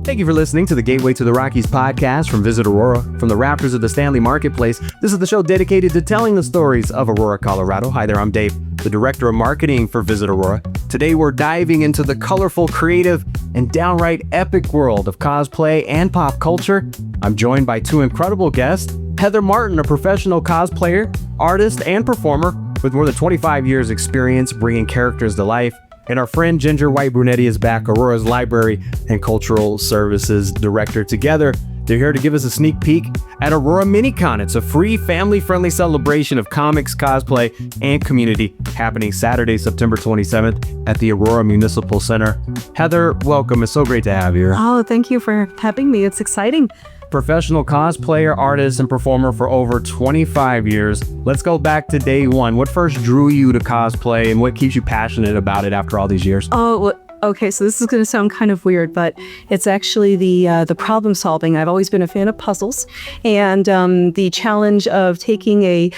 Thank you for listening to the Gateway to the Rockies podcast from Visit Aurora. From the rafters of the Stanley Marketplace, this is the show dedicated to telling the stories of Aurora, Colorado. Hi there, I'm Dave, the Director of Marketing for Visit Aurora. Today we're diving into the colorful, creative, and downright epic world of cosplay and pop culture. I'm joined by two incredible guests. Heather Martin, a professional cosplayer, artist, and performer with more than 25 years experience bringing characters to life. And our friend Ginger White Brunetti is back, Aurora's Library and Cultural Services Director. Together, they're here to give us a sneak peek at Aurora Mini-Con. It's a free, family-friendly celebration of comics, cosplay, and community happening Saturday, September 27th at the Aurora Municipal Center. Heather, welcome. It's so great to have you here. Oh, thank you for having me. It's exciting. Professional cosplayer, artist, and performer for over 25 years. Let's go back to day one. What first drew you to cosplay and what keeps you passionate about it after all these years? Oh, well, okay, so this is going to sound kind of weird, but it's actually the problem solving. I've always been a fan of puzzles, and the challenge of taking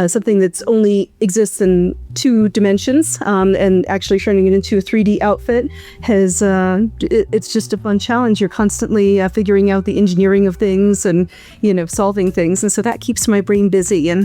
something that's only exists in 2 dimensions and actually turning it into a 3D outfit has it's just a fun challenge. You're constantly figuring out the engineering of things and solving things, and so that keeps my brain busy and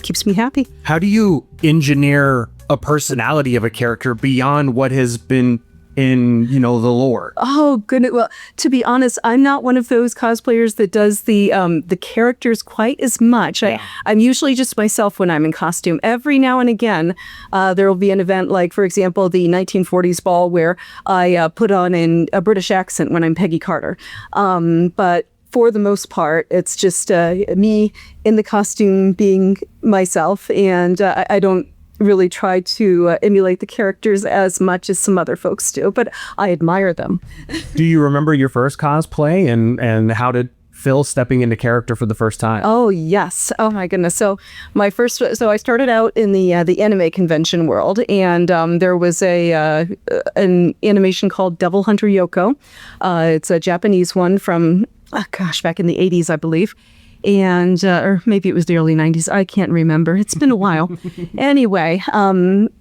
keeps me happy. How do you engineer a personality of a character beyond what has been in the lore? Oh goodness. Well, to be honest, I'm not one of those cosplayers that does the characters quite as much. Yeah. I'm usually just myself when I'm in costume. Every now and again, there will be an event like, for example, the 1940s ball where I put on a British accent when I'm Peggy Carter. But for the most part, it's just me in the costume being myself, and I don't really try to emulate the characters as much as some other folks do, but I admire them. Do you remember your first cosplay and how did Phil stepping into character for the first time? Oh yes. Oh my goodness. So I started out in the anime convention world, and there was an animation called Devil Hunter Yoko. It's a Japanese one from back in the 80s, I believe. And or maybe it was the early 90s. I can't remember. It's been a while. Anyway,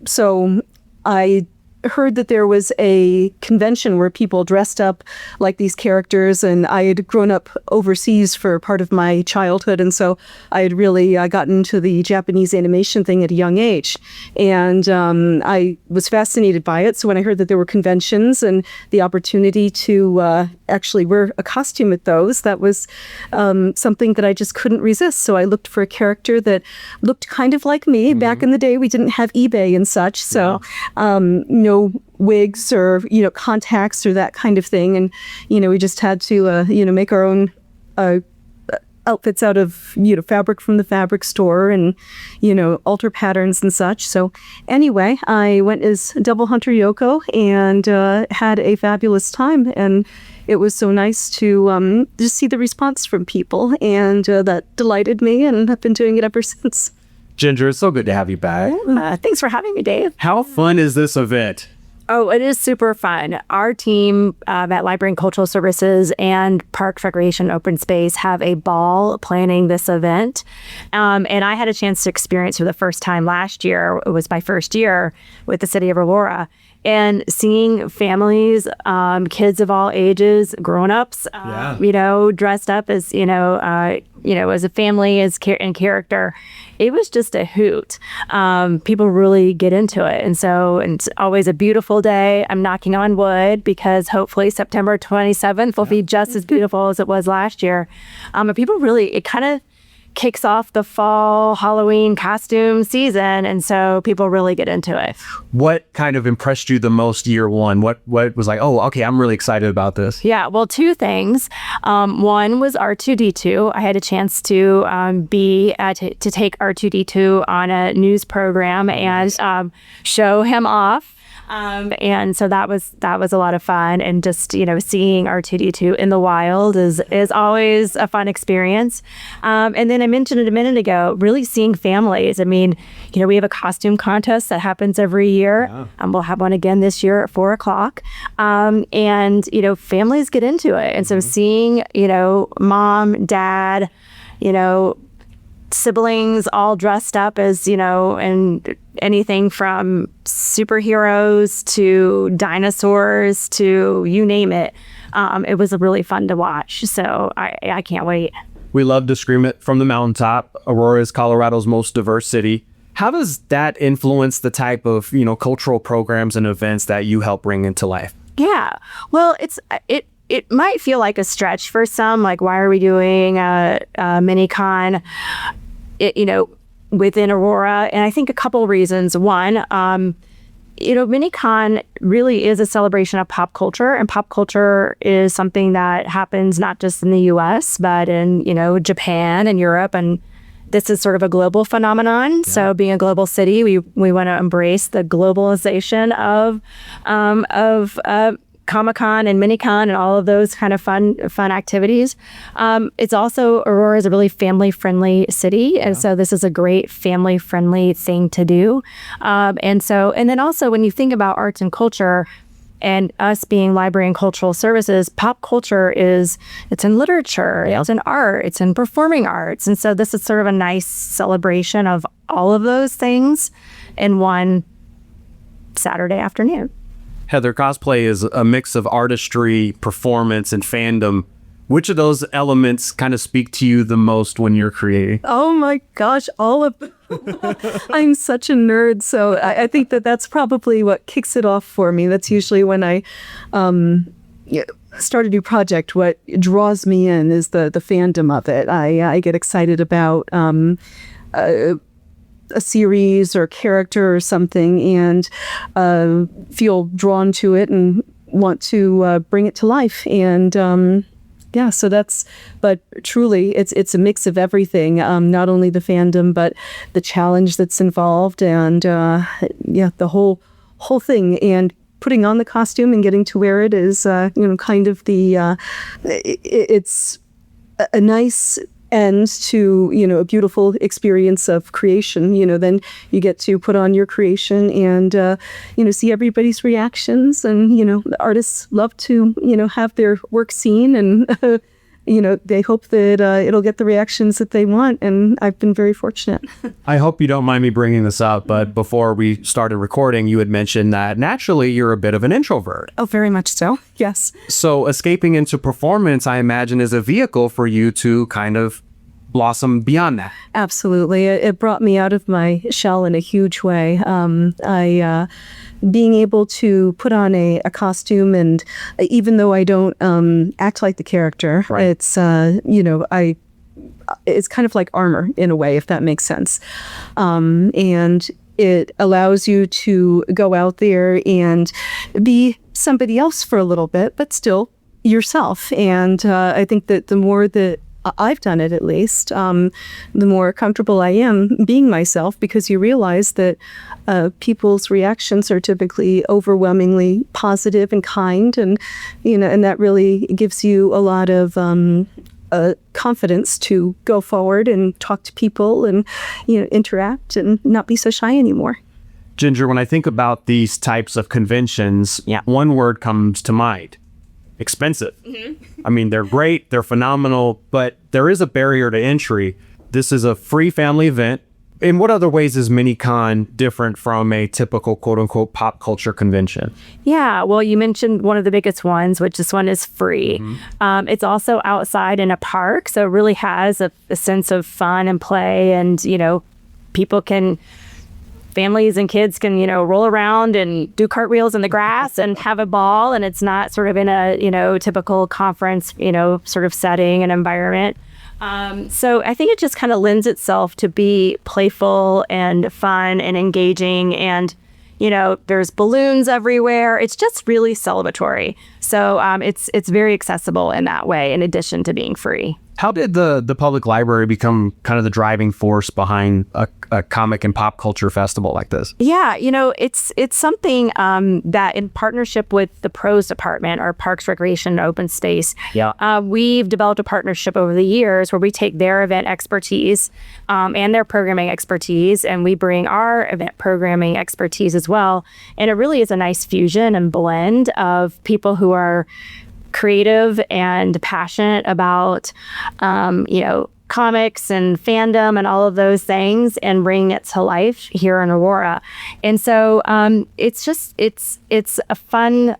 so I heard that there was a convention where people dressed up like these characters, and I had grown up overseas for part of my childhood, and so I had really gotten into the Japanese animation thing at a young age, and I was fascinated by it. So when I heard that there were conventions and the opportunity to actually wear a costume at those, that was something that I just couldn't resist. So I looked for a character that looked kind of like me. Mm-hmm. Back in the day, we didn't have eBay and such, so no wigs or contacts or that kind of thing, and we just had to make our own outfits out of fabric from the fabric store and alter patterns and such. So anyway, I went as Devil Hunter Yoko and had a fabulous time, and it was so nice to just see the response from people, and that delighted me, and I've been doing it ever since. Ginger, it's so good to have you back. Thanks for having me, Dave. How fun is this event? Oh, it is super fun. Our team at Library and Cultural Services and Parks, Recreation, Open Space have a ball planning this event. And I had a chance to experience for the first time last year. It was my first year with the city of Aurora. And seeing families, kids of all ages, grown-ups, dressed up as, as a family, in character, it was just a hoot. People really get into it. And so it's always a beautiful day. I'm knocking on wood because hopefully September 27th will be just as beautiful as it was last year. But people really, it kind of kicks off the fall Halloween costume season, and so people really get into it. What kind of impressed you the most year one? What was like, oh, okay, I'm really excited about this? Yeah, well, 2 things. One was R2-D2. I had a chance to to take R2-D2 on a news program and show him off. And so that was a lot of fun, and just seeing R2-D2 in the wild is always a fun experience. And then I mentioned it a minute ago, really seeing families. I mean, we have a costume contest that happens every year. Yeah. We'll have one again this year at 4:00. And families get into it, and so seeing mom, dad, siblings all dressed up as, and anything from superheroes to dinosaurs to you name it. It was really fun to watch. So I can't wait. We love to scream it from the mountaintop. Aurora is Colorado's most diverse city. How does that influence the type of, cultural programs and events that you help bring into life? Yeah. Well, it might feel like a stretch for some, like, why are we doing a Mini-Con, within Aurora? And I think a couple reasons. One, Mini-Con really is a celebration of pop culture, and pop culture is something that happens not just in the US, but in, Japan and Europe. And this is sort of a global phenomenon. Yeah. So being a global city, we want to embrace the globalization of Comic-Con and Mini-Con and all of those kind of fun activities. It's also, Aurora is a really family-friendly city. And so this is a great family-friendly thing to do. And then also when you think about arts and culture, and us being library and cultural services, pop culture it's in literature, it's in art, it's in performing arts. And so this is sort of a nice celebration of all of those things in one Saturday afternoon. Heather, cosplay is a mix of artistry, performance, and fandom. Which of those elements kind of speak to you the most when you're creating? Oh my gosh, all of them. I'm such a nerd, so I think that's probably what kicks it off for me. That's usually when I start a new project. What draws me in is the fandom of it. I get excited about a series or character or something, and feel drawn to it and want to bring it to life. And but truly it's a mix of everything, not only the fandom, but the challenge that's involved, and the whole thing. And putting on the costume and getting to wear it is, kind of it's a nice end to, a beautiful experience of creation. Then you get to put on your creation and, see everybody's reactions. And, the artists love to, have their work seen, and, they hope that it'll get the reactions that they want. And I've been very fortunate. I hope you don't mind me bringing this up, but before we started recording, you had mentioned that naturally you're a bit of an introvert. Oh, very much so. Yes. So escaping into performance, I imagine, is a vehicle for you to kind of blossom beyond that. Absolutely. It brought me out of my shell in a huge way. Being able to put on a costume, and even though I don't act like the character, right. It's it's kind of like armor in a way, if that makes sense. And it allows you to go out there and be somebody else for a little bit, but still yourself. And I think that the more that I've done it, at least, the more comfortable I am being myself, because you realize that people's reactions are typically overwhelmingly positive and kind, and and that really gives you a lot of confidence to go forward and talk to people and interact and not be so shy anymore. Ginger, when I think about these types of conventions, one word comes to mind: expensive. Mm-hmm. I mean, they're great, they're phenomenal, but there is a barrier to entry. This is a free family event. In what other ways is Mini-Con different from a typical quote-unquote pop culture convention? Yeah, well, you mentioned one of the biggest ones, which this one is free. Mm-hmm. It's also outside in a park, so it really has a sense of fun and play, and, families and kids can, roll around and do cartwheels in the grass and have a ball. And it's not sort of in a, typical conference, sort of setting and environment. So I think it just kind of lends itself to be playful and fun and engaging. And, there's balloons everywhere. It's just really celebratory. So it's very accessible in that way, in addition to being free. How did the public library become kind of the driving force behind a comic and pop culture festival like this? Yeah, it's something that, in partnership with the Pros Department, our Parks, Recreation, and Open Space, we've developed a partnership over the years where we take their event expertise and their programming expertise, and we bring our event programming expertise as well. And it really is a nice fusion and blend of people who are creative and passionate about, comics and fandom and all of those things and bringing it to life here in Aurora. And so it's a fun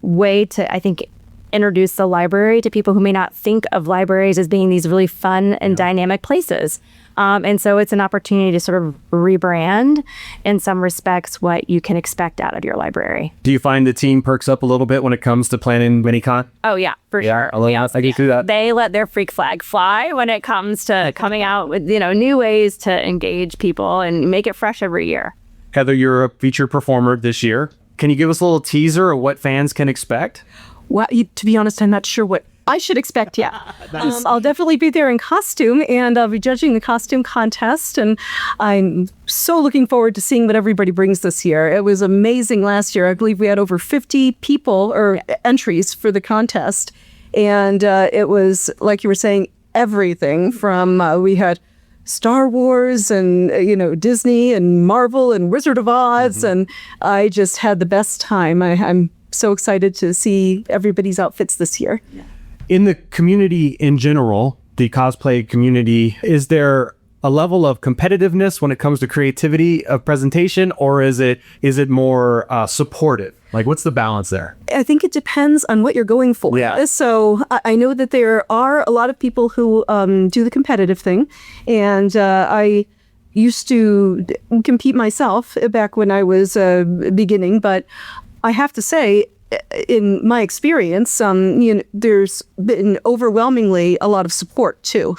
way to, I think, introduce the library to people who may not think of libraries as being these really fun and dynamic places. And so it's an opportunity to sort of rebrand, in some respects, what you can expect out of your library. Do you find the team perks up a little bit when it comes to planning Mini-Con? Oh, yeah, for sure. I can do that. They let their freak flag fly when it comes to coming out with, new ways to engage people and make it fresh every year. Heather, you're a featured performer this year. Can you give us a little teaser of what fans can expect? Well, to be honest, I'm not sure what I should expect yet. I'll definitely be there in costume, and I'll be judging the costume contest, and I'm so looking forward to seeing what everybody brings this year. It was amazing last year. I believe we had over 50 people or entries for the contest, and it was, like you were saying, everything from we had Star Wars and Disney and Marvel and Wizard of Oz, and I just had the best time. I'm so excited to see everybody's outfits this year. In the community in general, the cosplay community, is there a level of competitiveness when it comes to creativity of presentation, or is it more supportive? Like, what's the balance there? I think it depends on what you're going for. Yeah. So I know that there are a lot of people who do the competitive thing, and I used to compete myself back when I was beginning, but I have to say, in my experience, there's been overwhelmingly a lot of support too.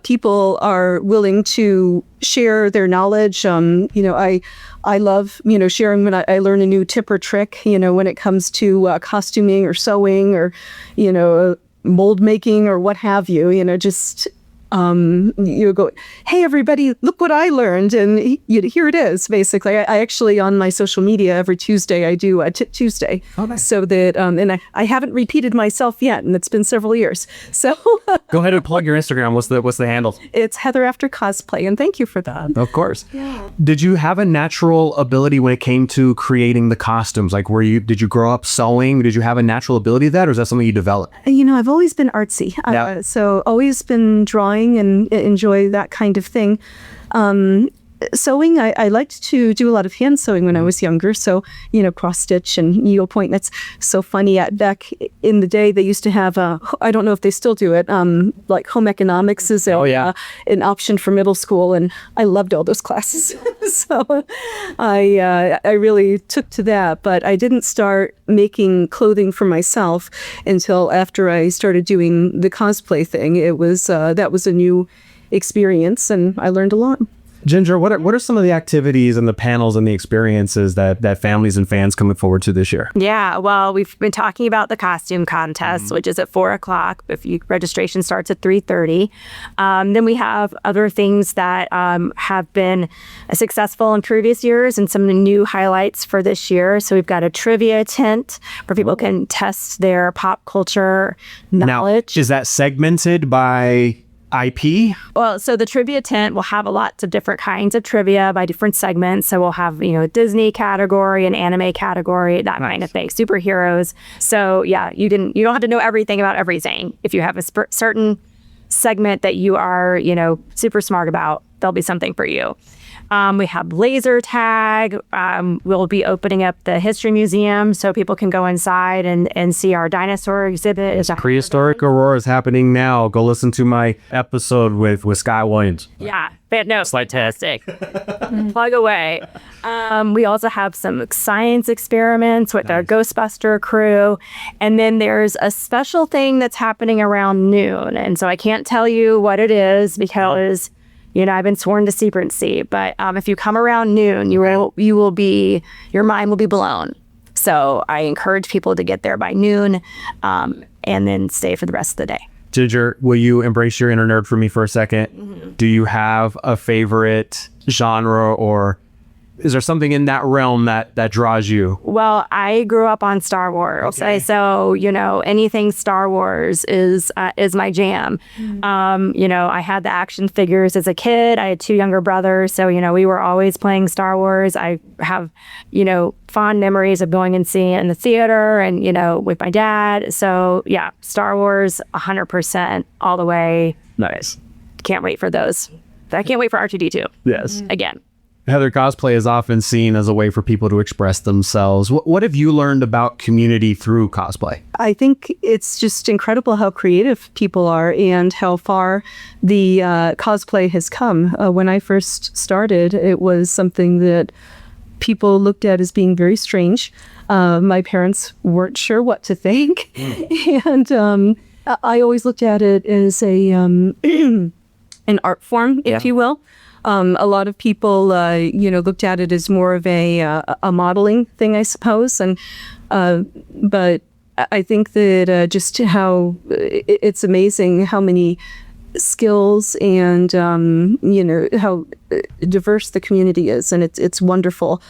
People are willing to share their knowledge. I love, sharing when I learn a new tip or trick, when it comes to costuming or sewing or, mold making or what have you, just you go, hey, everybody, look what I learned. And here it is, basically. I actually, on my social media, every Tuesday, I do a Tip Tuesday. Oh, nice. So that, and I haven't repeated myself yet, and it's been several years. So go ahead and plug your Instagram. What's the handle? It's HeatherAfterCosplay, and thank you for that. Of course. Yeah. Did you have a natural ability when it came to creating the costumes? Like, did you grow up sewing? Did you have a natural ability to that, or is that something you developed? I've always been artsy. Yeah. So always been drawing and enjoy that kind of thing. Sewing, I liked to do a lot of hand sewing when I was younger. So, cross stitch and needlepoint. And it's so funny. Back in the day, they used to have, I don't know if they still do it, like home economics is an option for middle school. And I loved all those classes. So I really took to that. But I didn't start making clothing for myself until after I started doing the cosplay thing. It was that was a new experience, and I learned a lot. Ginger, what are some of the activities and the panels and the experiences that families and fans can look forward to this year? Yeah, well, we've been talking about the costume contest, which is at 4:00. Registration starts at 3:30. Then we have other things that have been successful in previous years and some new highlights for this year. So we've got a trivia tent where people can test their pop culture knowledge. Now, is that segmented by IP? Well, so the trivia tent will have lots of different kinds of trivia by different segments. So we'll have, a Disney category, an anime category, that kind of thing, superheroes. So yeah, you don't have to know everything about everything. If you have a certain segment that you are, super smart about, there'll be something for you. We have laser tag. We'll be opening up the History Museum so people can go inside and see our dinosaur exhibit. Prehistoric Aurora is happening now. Go listen to my episode with Sky Williams. Yeah, but no, fantastic. Plug away. We also have some science experiments with our Ghostbuster crew. And then there's a special thing that's happening around noon. And so I can't tell you what it is because I've been sworn to secrecy, but if you come around noon, your mind will be blown. So I encourage people to get there by noon and then stay for the rest of the day. Ginger, will you embrace your inner nerd for me for a second? Mm-hmm. Do you have a favorite genre, or is there something in that realm that draws you? Well, I grew up on Star Wars. Okay. So, anything Star Wars is my jam. Mm-hmm. I had the action figures as a kid. I had two younger brothers. So, we were always playing Star Wars. I have, fond memories of going and seeing it in the theater and, with my dad. So, yeah, Star Wars, 100% all the way. Nice. can't wait for those. I can't wait for R2D2. Yes. Again. Heather, cosplay is often seen as a way for people to express themselves. What have you learned about community through cosplay? I think it's just incredible how creative people are and how far the cosplay has come. When I first started, it was something that people looked at as being very strange. My parents weren't sure what to think. And I always looked at it as an art form, if you will. A lot of people, looked at it as more of a modeling thing, I suppose. And but I think that just how it's amazing how many skills and how diverse the community is, and it's wonderful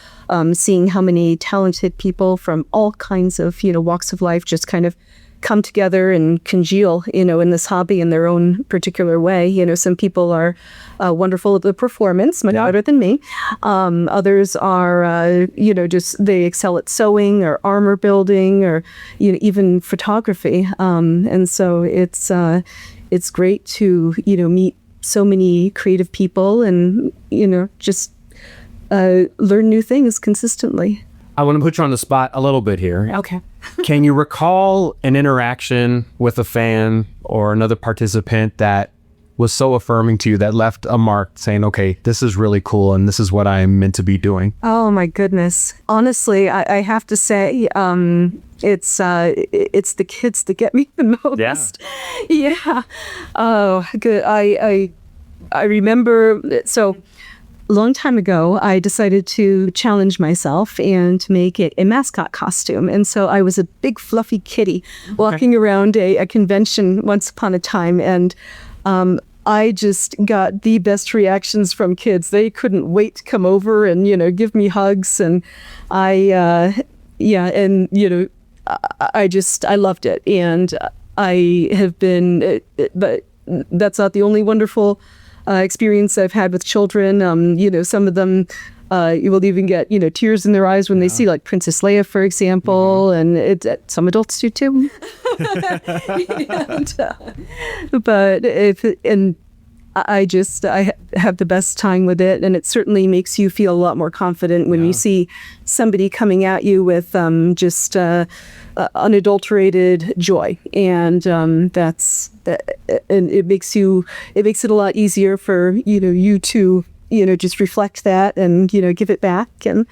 seeing how many talented people from all kinds of walks of life just kind of come together and congeal, in this hobby in their own particular way. Some people are wonderful at the performance, much better than me. Others are, just they excel at sewing or armor building or, even photography. And so it's great to, meet so many creative people and, just learn new things consistently. I want to put you on the spot a little bit here. Okay. Can you recall an interaction with a fan or another participant that was so affirming to you that left a mark saying, okay, this is really cool and this is what I'm meant to be doing? Oh my goodness. Honestly, I have to say, it's the kids that get me the most. Yeah. Oh, good. I remember, so a long time ago, I decided to challenge myself and to make a mascot costume. And so I was a big fluffy kitty walking around a convention once upon a time. And I just got the best reactions from kids. They couldn't wait to come over and, give me hugs. And I loved it. And I have been, but that's not the only wonderful experience I've had with children. Some of them, you will even get, tears in their eyes when they see like Princess Leia, for example, and some adults do too. I have the best time with it, and it certainly makes you feel a lot more confident when you see somebody coming at you with just unadulterated joy, and and it makes it a lot easier for you to just reflect that and give it back, and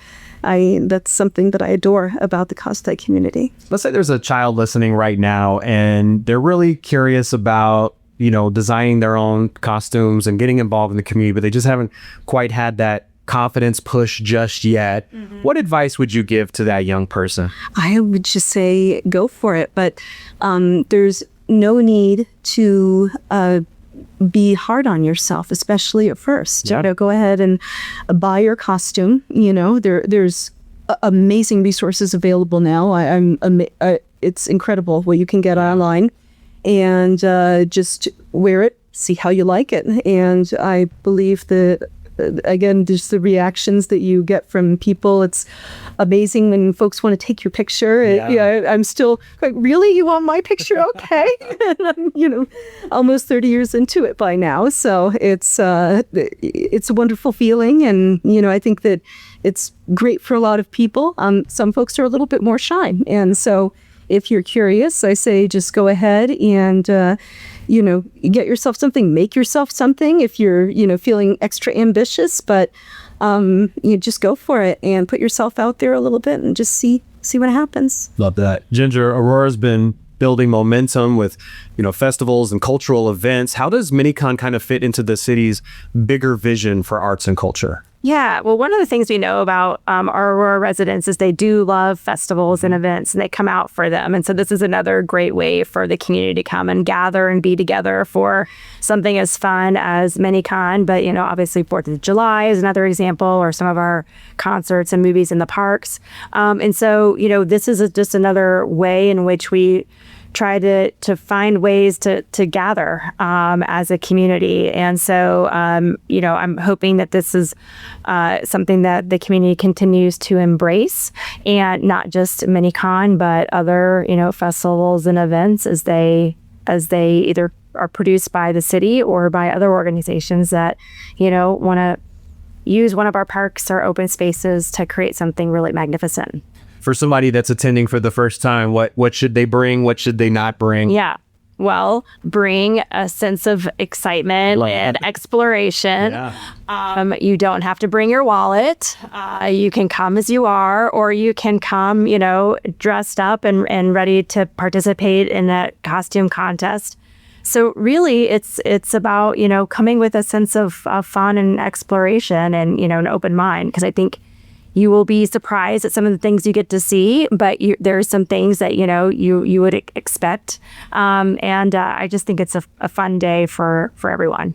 that's something that I adore about the cosplay community. Let's say there's a child listening right now and they're really curious about designing their own costumes and getting involved in the community, but they just haven't quite had that confidence push just yet. What advice would you give to that young person? I would just say go for it, but there's no need to be hard on yourself, especially at first. Go ahead and buy your costume. There's amazing resources available now. It's incredible what you can get online. And just wear it, see how you like it. And I believe that, again, just the reactions that you get from people, it's amazing when folks want to take your picture. I'm still like, really? You want my picture? Okay. And I'm, almost 30 years into it by now. So it's a wonderful feeling. And, I think that it's great for a lot of people. Some folks are a little bit more shy. And so if you're curious, I say just go ahead and, get yourself something, make yourself something if you're, feeling extra ambitious, but you just go for it and put yourself out there a little bit and just see what happens. Love that. Ginger, Aurora's been building momentum with, festivals and cultural events. How does Mini-Con kind of fit into the city's bigger vision for arts and culture? Yeah, well, one of the things we know about our Aurora residents is they do love festivals and events, and they come out for them. And so this is another great way for the community to come and gather and be together for something as fun as Mini-Con. But, obviously 4th of July is another example, or some of our concerts and movies in the parks. And so, this is just another way in which we try to find ways to gather as a community. And so, I'm hoping that this is something that the community continues to embrace, and not just Mini-Con, but other, festivals and events as they either are produced by the city or by other organizations that, want to use one of our parks or open spaces to create something really magnificent. For somebody that's attending for the first time, what should they bring? What should they not bring? Yeah. Well, bring a sense of excitement and exploration. Yeah. You don't have to bring your wallet. You can come as you are, or you can come, dressed up and ready to participate in that costume contest. So really, it's about, coming with a sense of fun and exploration and, an open mind, because I think you will be surprised at some of the things you get to see, but there's some things that, you would expect. And I just think it's a fun day for everyone.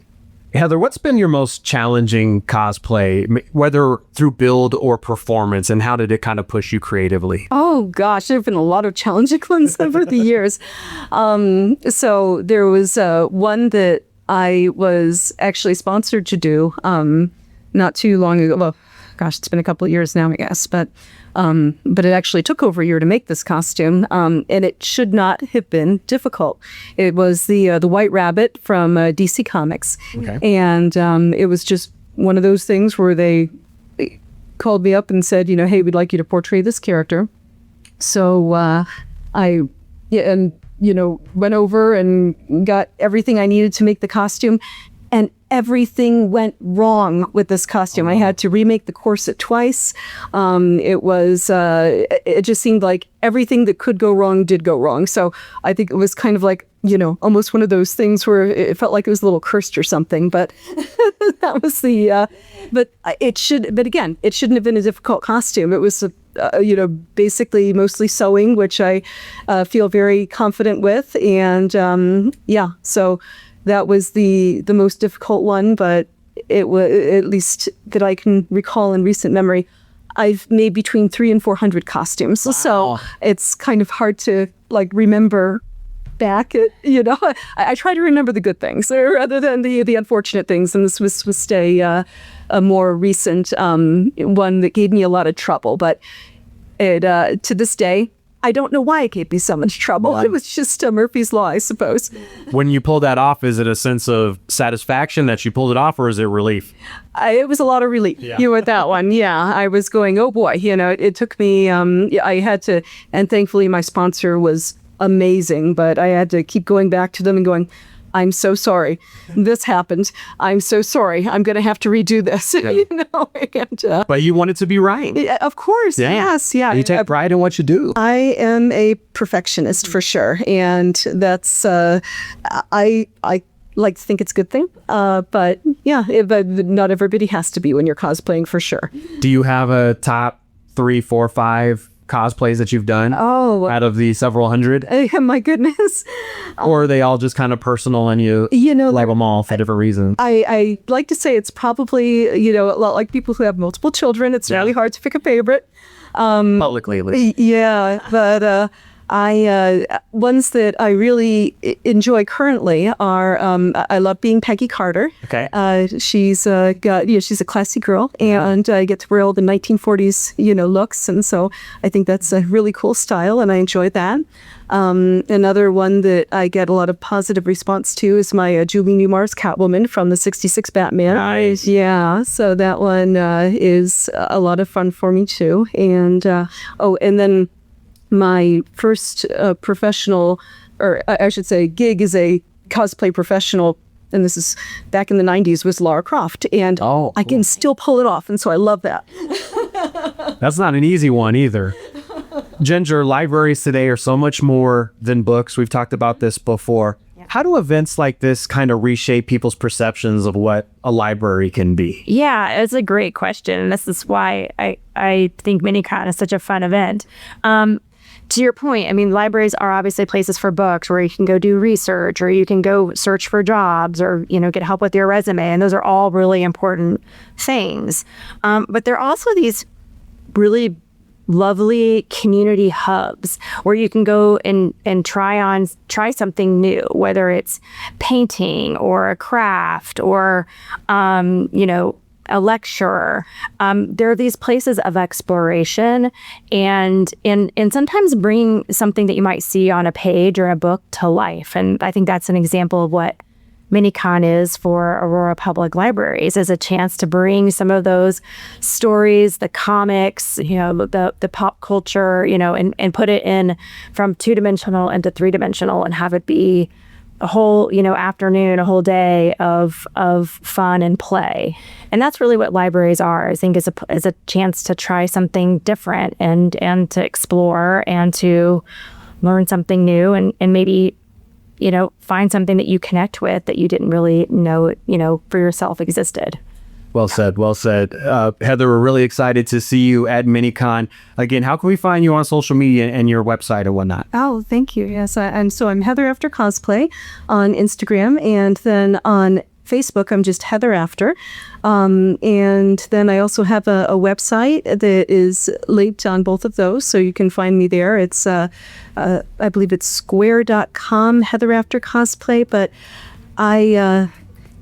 Heather, what's been your most challenging cosplay, whether through build or performance, and how did it kind of push you creatively? Oh, gosh, there have been a lot of challenging ones over the years. So there was one that I was actually sponsored to do not too long ago. Well, gosh, it's been a couple of years now, I guess, but it actually took over a year to make this costume, and it should not have been difficult. It was the White Rabbit from DC Comics, and it was just one of those things where they called me up and said, hey, we'd like you to portray this character. So I went over and got everything I needed to make the costume. And everything went wrong with this costume. I had to remake the corset twice. It just seemed like everything that could go wrong did go wrong. So I think it was kind of like, almost one of those things where it felt like it was a little cursed or something. But that was but it shouldn't have been a difficult costume. It was basically mostly sewing, which I feel very confident with. And so that was the most difficult one, but it was, at least that I can recall in recent memory, I've made between 300 and 400 costumes. Wow. So it's kind of hard to remember back at, I try to remember the good things rather than the unfortunate things. And this was a more recent one that gave me a lot of trouble, but to this day, I don't know why it gave me so much trouble. It was just Murphy's Law, I suppose. When you pull that off, is it a sense of satisfaction that you pulled it off, or is it relief? It was a lot of relief with that one. Yeah, I was going, oh boy, it took me, I had to, and thankfully my sponsor was amazing, but I had to keep going back to them and going, I'm so sorry. This happened. I'm so sorry. I'm going to have to redo this. And, but you want it to be right. Of course. Yeah. Yes. Yeah. You take pride in what you do. I am a perfectionist for sure. And that's, I like to think it's a good thing. But not everybody has to be when you're cosplaying for sure. Do you have a top 3, 4, 5 cosplays that you've done out of the several hundred? My goodness. Or are they all just kind of personal and you like them all for different reasons? I like to say it's probably, a lot like people who have multiple children. It's really hard to pick a favorite. Publicly, at least. Yeah, but ones that I really enjoy currently are, I love being Peggy Carter. Okay. She's she's a classy girl, and I get to wear all the 1940s, looks, and so I think that's a really cool style, and I enjoy that. Another one that I get a lot of positive response to is my Julie Newmar's Catwoman from the '66 Batman. Nice. Yeah, so that one is a lot of fun for me too, and and then my first professional, or I should say gig as a cosplay professional, and this is back in the 90s, was Lara Croft. And I can still pull it off, and so I love that. That's not an easy one either. Ginger, libraries today are so much more than books. We've talked about this before. Yeah. How do events like this kind of reshape people's perceptions of what a library can be? Yeah, it's a great question. This is why I think Mini-Con is such a fun event. To your point, I mean, libraries are obviously places for books where you can go do research, or you can go search for jobs, or, get help with your resume. And those are all really important things. But there are also these really lovely community hubs where you can go and try something new, whether it's painting or a craft or, a lecturer. There are these places of exploration and sometimes bring something that you might see on a page or a book to life. And I think that's an example of what Mini-Con is for Aurora Public Libraries, is a chance to bring some of those stories, the comics, the pop culture, and put it in from 2-dimensional into 3-dimensional and have it be a whole, afternoon, a whole day of fun and play. And that's really what libraries are. I think is a chance to try something different and to explore and to learn something new and maybe find something that you connect with that you didn't really know, for yourself existed. Well said. Well said. Heather, we're really excited to see you at Mini-Con. Again, how can we find you on social media and your website and whatnot? Oh, thank you. Yes, I'm HeatherAfterCosplay on Instagram, and then on Facebook, I'm just Heather After. And then I also have a website that is linked on both of those, so you can find me there. It's, I believe it's square.com, Heather After Cosplay, but I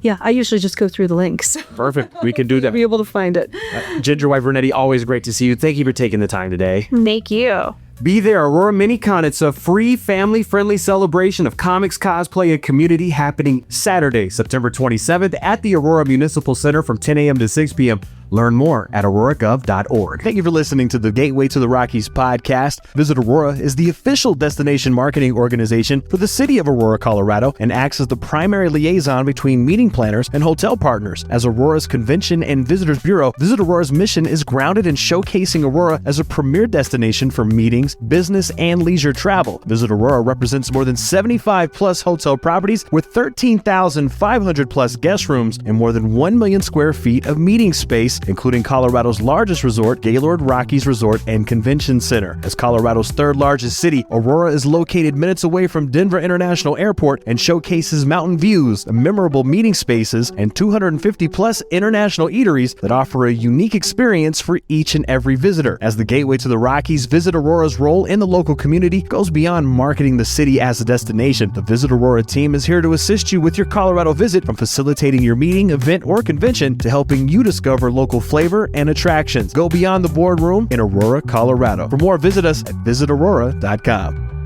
usually just go through the links. Perfect. We can do that. Be able to find it. Ginger Wife Brunetti, always great to see you. Thank you for taking the time today. Thank you. Be there, Aurora Mini-Con. It's a free, family-friendly celebration of comics, cosplay, and community happening Saturday, September 27th at the Aurora Municipal Center from 10 a.m. to 6 p.m. Learn more at auroragov.org. Thank you for listening to the Gateway to the Rockies podcast. Visit Aurora is the official destination marketing organization for the city of Aurora, Colorado, and acts as the primary liaison between meeting planners and hotel partners. As Aurora's Convention and Visitors Bureau, Visit Aurora's mission is grounded in showcasing Aurora as a premier destination for meetings, business, and leisure travel. Visit Aurora represents more than 75 plus hotel properties with 13,500 plus guest rooms and more than 1 million square feet of meeting space, including Colorado's largest resort, Gaylord Rockies Resort and Convention Center. As Colorado's third largest city, Aurora is located minutes away from Denver International Airport and showcases mountain views, memorable meeting spaces, and 250 plus international eateries that offer a unique experience for each and every visitor. As the gateway to the Rockies, Visit Aurora's role in the local community goes beyond marketing the city as a destination. The Visit Aurora team is here to assist you with your Colorado visit, from facilitating your meeting, event, or convention to helping you discover local flavor and attractions. Go beyond the boardroom in Aurora, Colorado. For more, visit us at visitaurora.com.